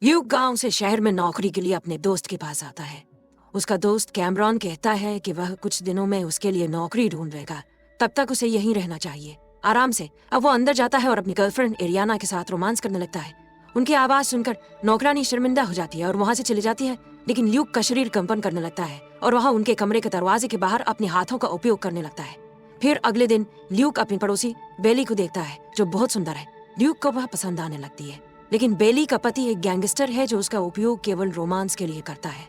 Luke गांव से शहर में नौकरी के लिए अपने दोस्त के पास आता है। उसका दोस्त कैमरॉन कहता है कि वह कुछ दिनों में उसके लिए नौकरी ढूंढेगा, तब तक उसे यहीं रहना चाहिए, आराम से। अब वो अंदर जाता है और अपनी गर्लफ्रेंड एरियाना के साथ रोमांस करने लगता है। उनकी आवाज सुनकर नौकरानी शर्मिंदा हो जाती है और वहां से चली जाती है, लेकिन ल्यूक का शरीर कंपन करने लगता है और वह उनके कमरे के दरवाजे के बाहर अपने हाथों का उपयोग करने लगता है। फिर अगले दिन ल्यूक अपनी पड़ोसी बेली को देखता है, जो बहुत सुंदर है। ल्यूक को वह पसंद आने लगती है, लेकिन बेली का पति एक गैंगस्टर है जो उसका उपयोग केवल रोमांस के लिए करता है।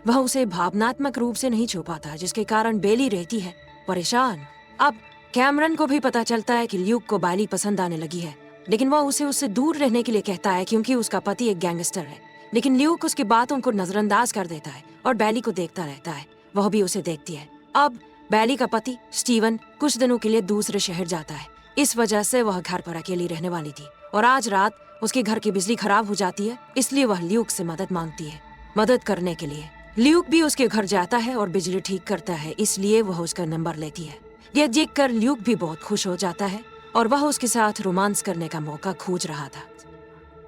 वह उसे भावनात्मक रूप से नहीं छू पाता, जिसके कारण बेली रहती है परेशान। अब कैमरन को भी पता चलता है कि ल्यूक को बेली पसंद आने लगी है, लेकिन वह उसे उससे दूर रहने के लिए कहता है क्योंकि उसका पति एक गैंगस्टर है। लेकिन ल्यूक उसकी बातों को नजरअंदाज कर देता है और बेली को देखता रहता है। वह भी उसे देखती है। अब बेली का पति स्टीवन कुछ दिनों के लिए दूसरे शहर जाता है। इस वजह से वह घर पर अकेली रहने वाली थी और आज रात उसके घर की बिजली खराब हो जाती है, इसलिए वह ल्यूक से मदद मांगती है। मदद करने के लिए ल्यूक भी उसके घर जाता है और बिजली ठीक करता है, इसलिए वह उसका नंबर लेती है। यह देखकर ल्यूक भी बहुत खुश हो जाता है और वह उसके साथ रोमांस करने का मौका खोज रहा था।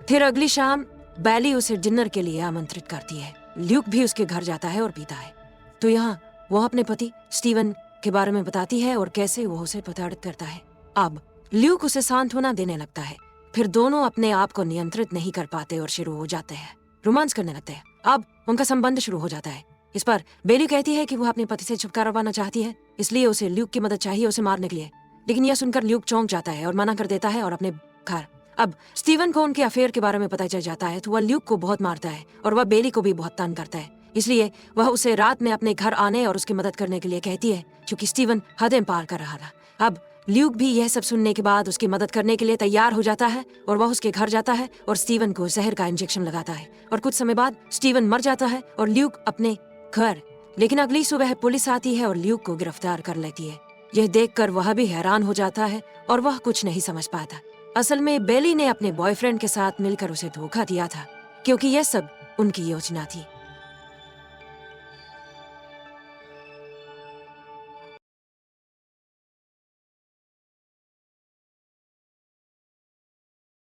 फिर अगली शाम बेली उसे डिनर के लिए आमंत्रित करती है। ल्यूक भी उसके घर जाता है और पीता है। तो यहाँ वह अपने पति स्टीवन के बारे में बताती है और कैसे वह उसे प्रताड़ित करता है। अब ल्यूक उसे सांत्वना देने लगता है। फिर दोनों अपने आप को नियंत्रित नहीं कर पाते और शुरू हो जाते हैं, रोमांस करने लगते हैं। अब उनका संबंध शुरू हो जाता है। इस पर बेली कहती है कि वह अपने पति से छुटकारा पाना चाहती है, इसलिए उसे ल्यूक की मदद चाहिए उसे मारने के लिए। लेकिन यह सुनकर ल्यूक चौंक जाता है और मना कर देता है और अपने घर। अब स्टीवन को उनके अफेयर के बारे में पता चल जाता है, तो वह ल्यूक को बहुत मारता है और वह बेली को भी बहुत तंग करता है। इसलिए वह उसे रात में अपने घर आने और उसकी मदद करने के लिए कहती है, क्योंकि स्टीवन हदें पार कर रहा था। अब ल्यूक भी यह सब सुनने के बाद उसकी मदद करने के लिए तैयार हो जाता है और वह उसके घर जाता है और स्टीवन को जहर का इंजेक्शन लगाता है और कुछ समय बाद स्टीवन मर जाता है और ल्यूक अपने घर। लेकिन अगली सुबह पुलिस आती है और ल्यूक को गिरफ्तार कर लेती है। यह देखकर वह भी हैरान हो जाता है और वह कुछ नहीं समझ पाता। असल में बेली ने अपने बॉयफ्रेंड के साथ मिलकर उसे धोखा दिया था, क्योंकि यह सब उनकी योजना थी।